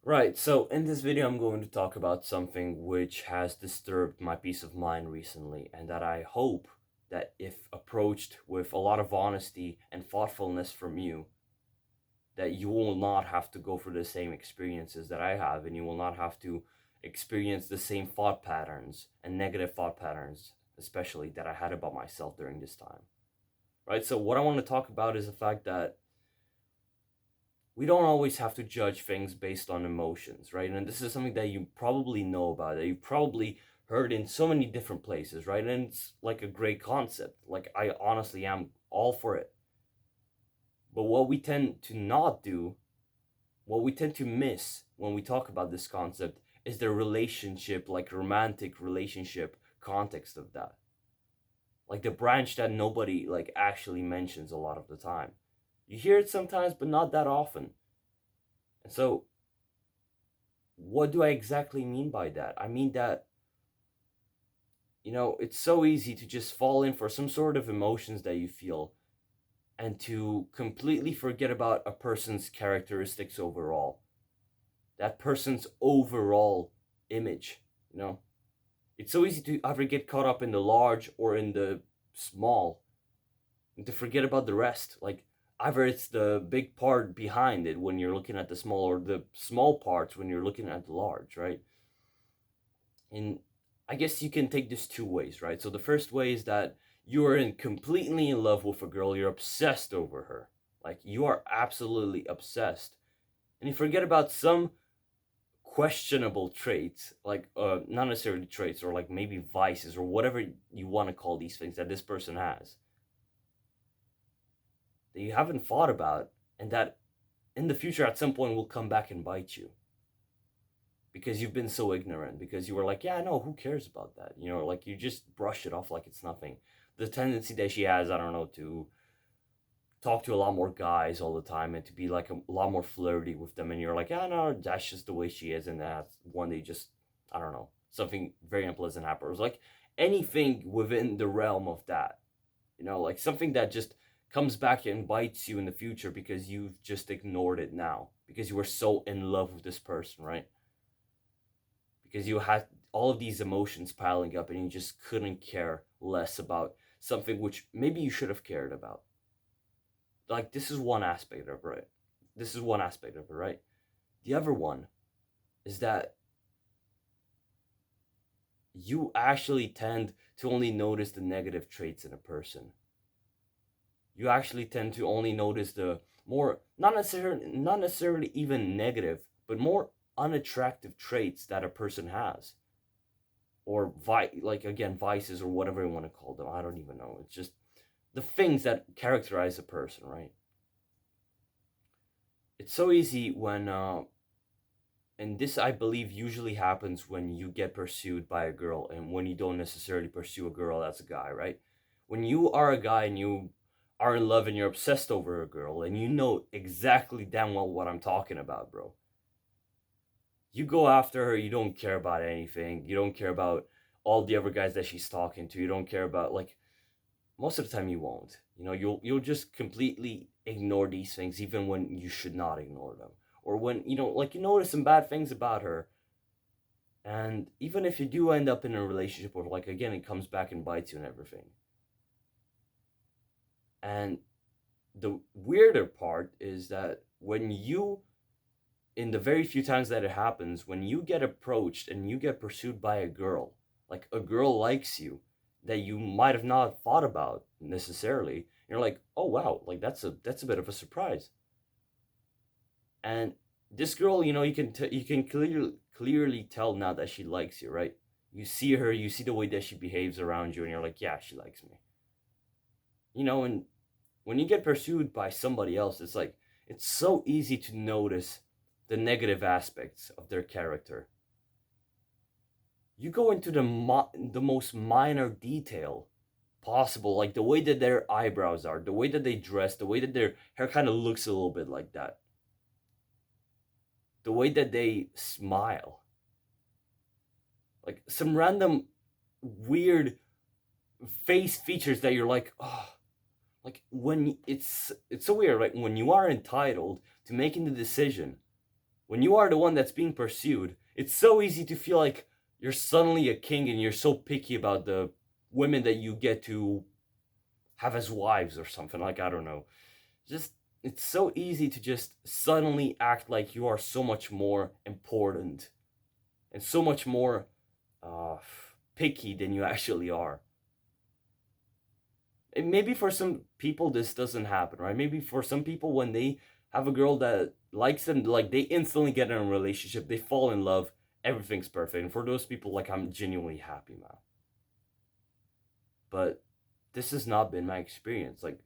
Right, so in this video, I'm going to talk about something which has disturbed my peace of mind recently, and that I hope that if approached with a lot of honesty and thoughtfulness from you, that you will not have to go through the same experiences that I have, and you will not have to experience the same thought patterns and negative thought patterns, especially that I had about myself during this time. Right, so what I want to talk about is the fact that we don't always have to judge things based on emotions, right? And this is something that you probably know about, that you probably heard in so many different places, right? And it's like a great concept. Like, I honestly am all for it. But what we tend to not do, what we tend to miss when we talk about this concept is the relationship, like romantic relationship context of that. Like the branch that nobody like actually mentions a lot of the time. You hear it sometimes, but not that often. And so what do I exactly mean by that? I mean that, it's so easy to just fall in for some sort of emotions that you feel and to completely forget about a person's characteristics overall, that person's overall image, you know? It's so easy to either get caught up in the large or in the small and to forget about the rest. Like, either it's the big part behind it when you're looking at the small or the small parts when you're looking at the large, right? And I guess you can take this two ways, right? So the first way is that you are completely in love with a girl, you're obsessed over her. Like you are absolutely obsessed. And you forget about some questionable traits, like not necessarily traits or like maybe vices or whatever you want to call these things that this person has that you haven't thought about and that in the future at some point will come back and bite you because you've been so ignorant, because you were like, yeah, no, who cares about that, like you just brush it off like it's nothing. The tendency that she has, I don't know, to talk to a lot more guys all the time and to be like a lot more flirty with them, and you're like, yeah, no, that's just the way she is, and that's one day just, I don't know, something very unpleasant happens, like anything within the realm of that, like something that just comes back and bites you in the future because you've just ignored it now because you were so in love with this person, right? Because you had all of these emotions piling up and you just couldn't care less about something which maybe you should have cared about. Like, this is one aspect of it, right? This is one aspect of it, right? The other one is that you actually tend to only notice the negative traits in a person. You actually tend to only notice the more, not necessarily even negative, but more unattractive traits that a person has, or like again vices or whatever you want to call them. I don't even know. It's just the things that characterize a person, right? It's so easy when and this I believe usually happens when you get pursued by a girl and when you don't necessarily pursue a girl as a guy, right? When you are a guy and you are in love and you're obsessed over a girl and you know exactly damn well what I'm talking about, bro. You go after her, you don't care about anything. You don't care about all the other guys that she's talking to. You don't care about, like, most of the time you won't. You'll just completely ignore these things even when you should not ignore them. Or when, like you notice some bad things about her, and even if you do end up in a relationship where, like, again, it comes back and bites you and everything. And the weirder part is that when you, in the very few times that it happens, when you get approached and you get pursued by a girl, like a girl likes you, that you might have not thought about necessarily, you're like, oh wow, like that's a bit of a surprise. And this girl, you can clearly tell now that she likes you, right? You see her, you see the way that she behaves around you, and you're like, yeah, she likes me. And when you get pursued by somebody else, it's like it's so easy to notice the negative aspects of their character. You go into the most minor detail possible, like the way that their eyebrows are, the way that they dress, the way that their hair kind of looks a little bit like that, the way that they smile, like some random weird face features that you're like, oh, like when it's so weird, right? When you are entitled to making the decision when you are the one that's being pursued, it's so easy to feel like you're suddenly a king and you're so picky about the women that you get to have as wives or something. Like, I don't know. Just, it's so easy to just suddenly act like you are so much more important and so much more uh, picky than you actually are. And maybe for some people this doesn't happen, right? Maybe for some people when they have a girl that likes them, like they instantly get in a relationship, they fall in love, everything's perfect. And for those people, like I'm genuinely happy, man. But this has not been my experience. Like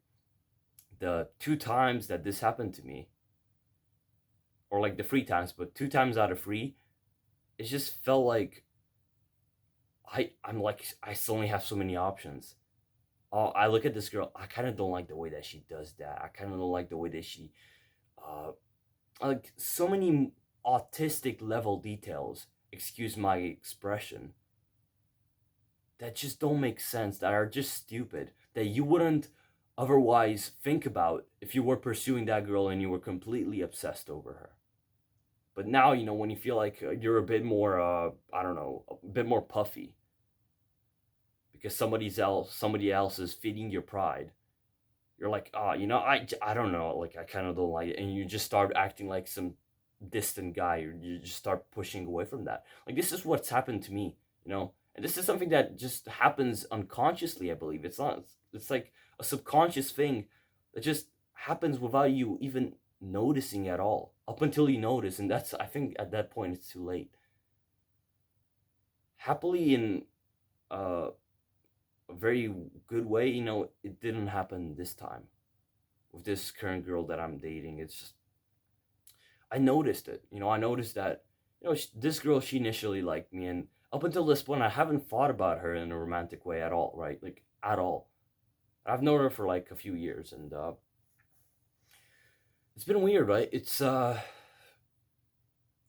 the two times that this happened to me, or like the three times, but two times out of three, it just felt like I'm like I suddenly have so many options. Oh, I look at this girl. I kind of don't like the way that she does that. I kind of don't like the way that she, uh, like so many autistic level details. Excuse my expression. That just don't make sense. That are just stupid. That you wouldn't otherwise think about if you were pursuing that girl and you were completely obsessed over her. But now you know when you feel like you're a bit more, I don't know, a bit more puffy because somebody else is feeding your pride. You're like, oh, you know, I don't know, like I kind of don't like it, and you just start acting like some distant guy, or you just start pushing away from that. Like this is what's happened to me, you know, and this is something that just happens unconsciously. I believe it's not. It's like a subconscious thing that just happens without you even noticing at all. Up until you notice, and that's I think at that point it's too late. Happily in uh, a very good way, you know, it didn't happen this time with this current girl that I'm dating. It's just I noticed it. You know, I noticed that you know this girl she initially liked me, and up until this point, I haven't thought about her in a romantic way at all, right? Like at all. I've known her for like a few years, and it's been weird, right? It's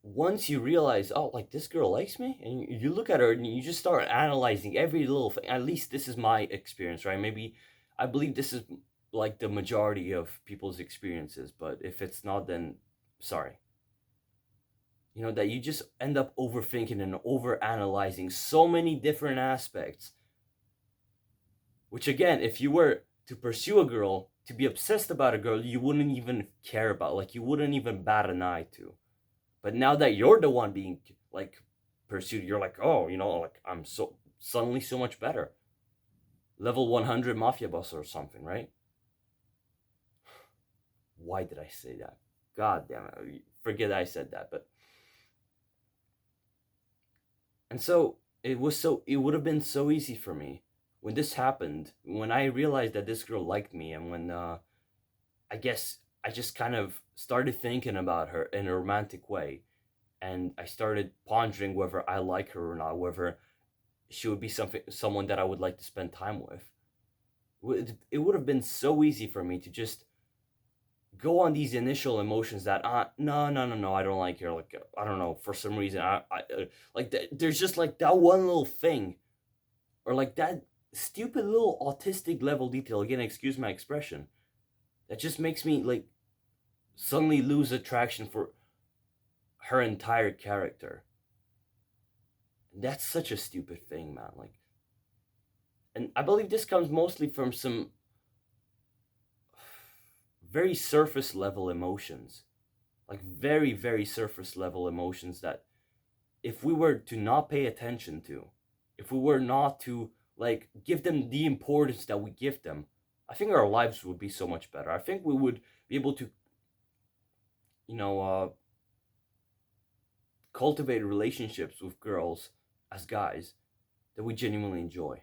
once you realize, oh, like this girl likes me, and you look at her and you just start analyzing every little thing. At least this is my experience, right? Maybe I believe this is like the majority of people's experiences, but if it's not, then sorry. You know, that you just end up overthinking and over analyzing so many different aspects, which again, if you were to pursue a girl, to be obsessed about a girl, you wouldn't even care about, like, you wouldn't even bat an eye to. But now that you're the one being like pursued, you're like, oh, you know, like I'm so suddenly so much better. Level 100 mafia boss or something, right? Why did I say that? God damn it. Forget I said that. But and so it would have been so easy for me when this happened, when I realized that this girl liked me, and when I guess I just kind of started thinking about her in a romantic way, and I started pondering whether I like her or not, whether she would be someone that I would like to spend time with. It would have been so easy for me to just go on these initial emotions that no, I don't like her, like I don't know, for some reason like there's just like that one little thing, or like that stupid little autistic level detail, again excuse my expression, that just makes me like suddenly lose attraction for her entire character. And that's such a stupid thing, man. Like, and I believe this comes mostly from some very surface level emotions, like very surface level emotions that if we were to not pay attention to, if we were not to like give them the importance that we give them, I think our lives would be so much better. I think we would be able to, you know, cultivate relationships with girls as guys that we genuinely enjoy.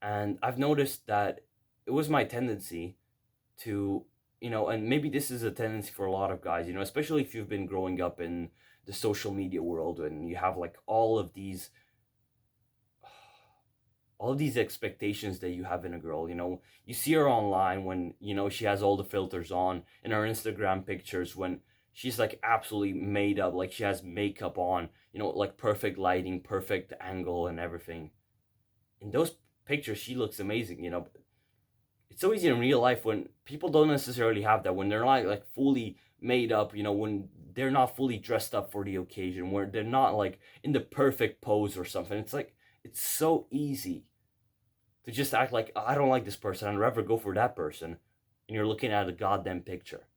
And I've noticed that it was my tendency to, you know, and maybe this is a tendency for a lot of guys, you know, especially if you've been growing up in the social media world and you have like all of these expectations that you have in a girl. You know, you see her online when, you know, she has all the filters on in her Instagram pictures, when she's like absolutely made up, like she has makeup on, you know, like perfect lighting, perfect angle and everything. In those pictures she looks amazing, you know. It's so easy in real life when people don't necessarily have that, when they're like fully made up, when they're not fully dressed up for the occasion, where they're not like in the perfect pose or something. It's like, it's so easy to just act like, I don't like this person, I'd rather go for that person. And you're looking at a goddamn picture.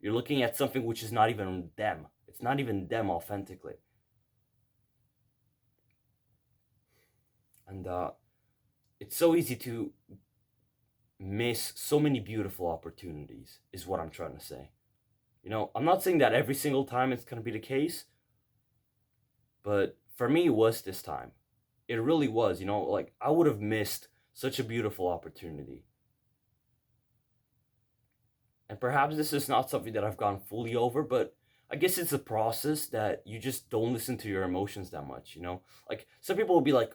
You're looking at something which is not even them. It's not even them authentically. And it's so easy to miss so many beautiful opportunities, is what I'm trying to say. I'm not saying that every single time it's going to be the case, but for me, it was this time. It really was, like I would have missed such a beautiful opportunity. And perhaps this is not something that I've gone fully over, but I guess it's a process that you just don't listen to your emotions that much. Like some people will be like,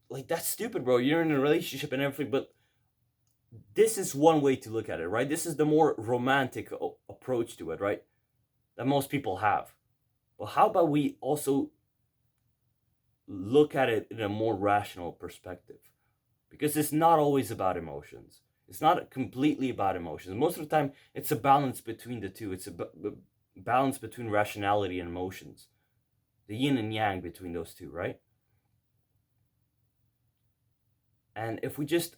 like that's stupid, bro. You're in a relationship and everything, but this is one way to look at it, right? This is the more romantic approach to it, right? That most people have. But how about we also look at it in a more rational perspective? Because it's not always about emotions. It's not completely about emotions. Most of the time, it's a balance between the two. It's a balance between rationality and emotions. The yin and yang between those two, right? And if we just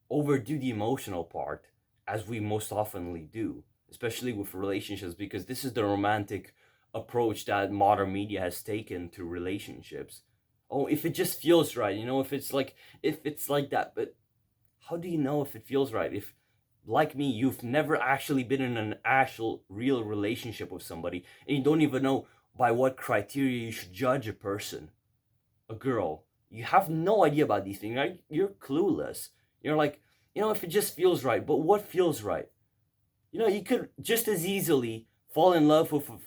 overdo the emotional part, as we most oftenly do, especially with relationships, because this is the romantic approach that modern media has taken to relationships. Oh, if it just feels right, if it's like that. But how do you know if it feels right? If, like me, you've never actually been in an actual real relationship with somebody, and you don't even know by what criteria you should judge a person, a girl. You have no idea about these things, right? You're clueless. You're like, if it just feels right. But what feels right? You could just as easily fall in love with a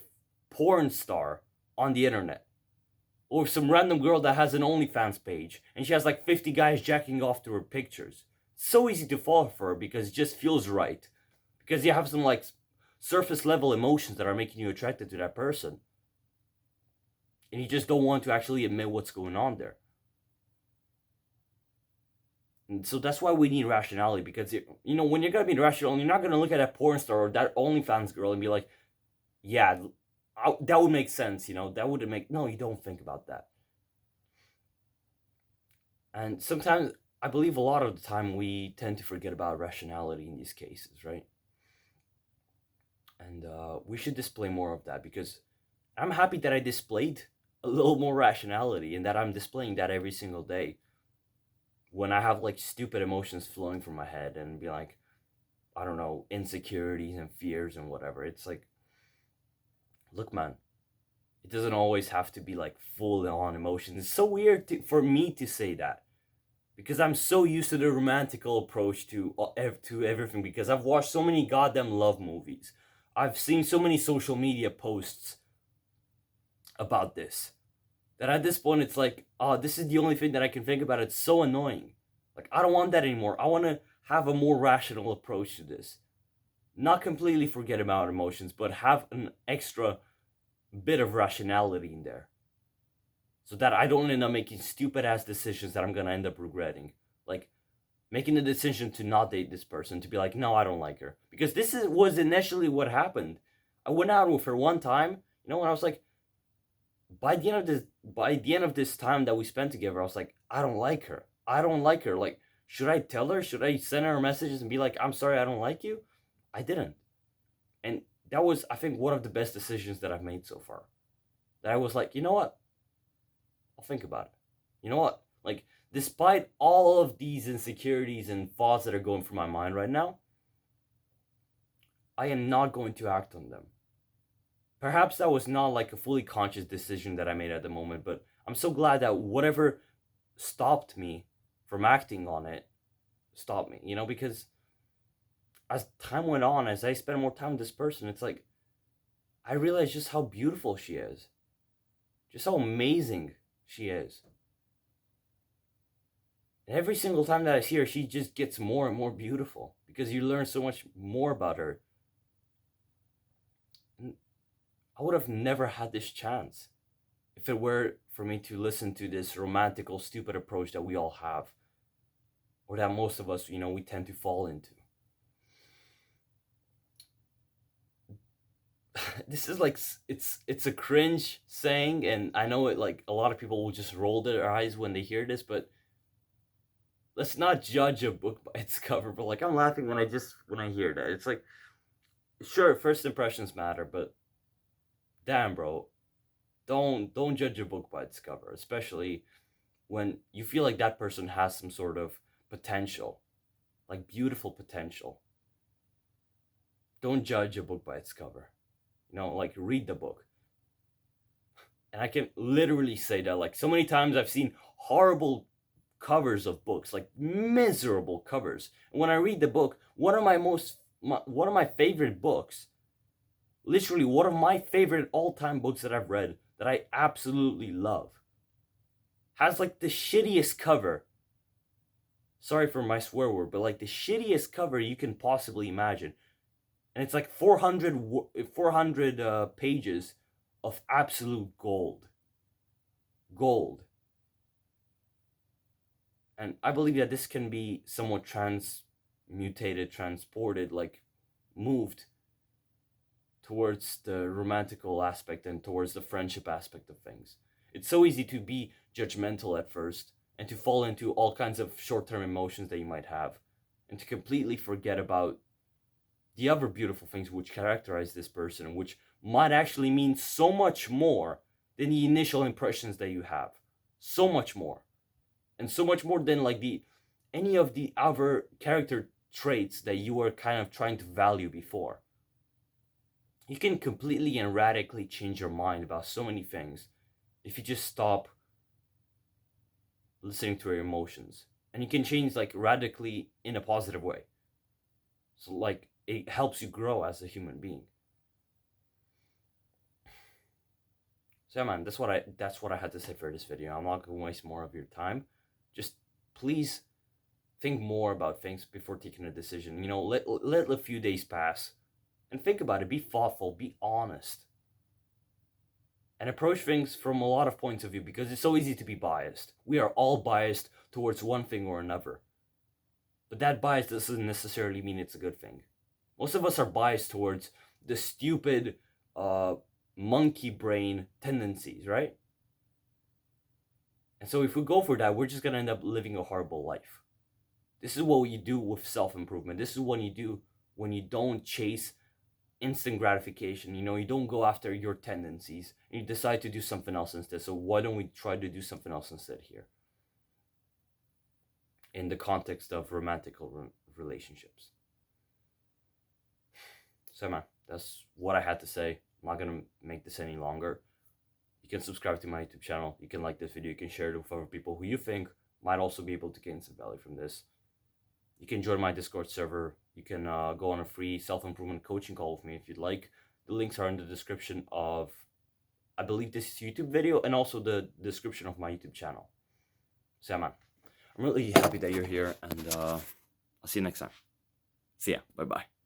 porn star on the internet, or some random girl that has an OnlyFans page and she has like 50 guys jacking off to her pictures. It's so easy to fall for her because it just feels right. Because you have some like surface level emotions that are making you attracted to that person. And you just don't want to actually admit what's going on there. And so that's why we need rationality, because when you're gonna be rational, you're not gonna look at that porn star or that OnlyFans girl and be like, yeah, that would make sense. That would make no. You don't think about that. And sometimes I believe a lot of the time we tend to forget about rationality in these cases, right? And we should display more of that, because I'm happy that I displayed a little more rationality and that I'm displaying that every single day when I have like stupid emotions flowing from my head and be like, I don't know, insecurities and fears and whatever. It's like, look, man, it doesn't always have to be like full on emotions. It's so weird for me to say that, because I'm so used to the romantical approach to everything, because I've watched so many goddamn love movies. I've seen so many social media posts about this that at this point it's like, oh, this is the only thing that I can think about. It's so annoying. Like, I don't want that anymore. I want to have a more rational approach to this. Not completely forget about emotions, but have an extra bit of rationality in there, so that I don't end up making stupid ass decisions that I'm gonna end up regretting. Like making the decision to not date this person, to be like, no, I don't like her. Because was initially what happened. I went out with her one time, and I was like, by the end of this time that we spent together, I was like, I don't like her. I don't like her. Like, should I tell her? Should I send her messages and be like, I'm sorry, I don't like you? I didn't. And that was, I think, one of the best decisions that I've made so far. That I was like, you know what? I'll think about it. You know what? Like, despite all of these insecurities and thoughts that are going through my mind right now, I am not going to act on them. Perhaps that was not like a fully conscious decision that I made at the moment, but I'm so glad that whatever stopped me from acting on it stopped me, because as time went on, as I spent more time with this person, it's like I realized just how beautiful she is, just how amazing she is. And every single time that I see her, she just gets more and more beautiful, because you learn so much more about her. And I would have never had this chance if it were for me to listen to this romantical, stupid approach that we all have, or that most of us, we tend to fall into. this is like it's a cringe saying, and I know it, like a lot of people will just roll their eyes when they hear this, but let's not judge a book by its cover. But like I'm laughing when I hear that. It's like, sure, first impressions matter, but damn, bro, don't judge a book by its cover, especially when you feel like that person has some sort of potential, like beautiful potential. Don't judge a book by its cover. Like read the book. And I can literally say that, like, so many times I've seen horrible covers of books, like miserable covers. And when I read the book, one of my favorite books, literally one of my favorite all-time books that I've read that I absolutely love, has like the shittiest cover. Sorry for my swear word, but like the shittiest cover you can possibly imagine. And it's like 400 pages of absolute gold. Gold. And I believe that this can be somewhat transmutated, transported, like moved towards the romantical aspect and towards the friendship aspect of things. It's so easy to be judgmental at first and to fall into all kinds of short-term emotions that you might have, and to completely forget about the other beautiful things which characterize this person, which might actually mean so much more than the initial impressions that you have. So much more. And so much more than like any of the other character traits that you were kind of trying to value before. You can completely and radically change your mind about so many things if you just stop listening to your emotions. And you can change like radically in a positive way. So like it helps you grow as a human being. So yeah, man, that's what I had to say for this video. I'm not gonna waste more of your time. Just please think more about things before taking a decision. Let a few days pass and think about it. Be thoughtful, be honest, and approach things from a lot of points of view, because it's so easy to be biased. We are all biased towards one thing or another. But that bias doesn't necessarily mean it's a good thing. Most of us are biased towards the stupid monkey brain tendencies, right? And so if we go for that, we're just going to end up living a horrible life. This is what you do with self-improvement. This is what you do when you don't chase instant gratification. You don't go after your tendencies, and you decide to do something else instead. So why don't we try to do something else instead here? In the context of romantic relationships. So man, that's what I had to say. I'm not going to make this any longer. You can subscribe to my YouTube channel. You can like this video. You can share it with other people who you think might also be able to gain some value from this. You can join my Discord server. You can go on a free self-improvement coaching call with me if you'd like. The links are in the description of, I believe, this YouTube video, and also the description of my YouTube channel. So yeah, man, I'm really happy that you're here, and I'll see you next time. See ya. Bye-bye.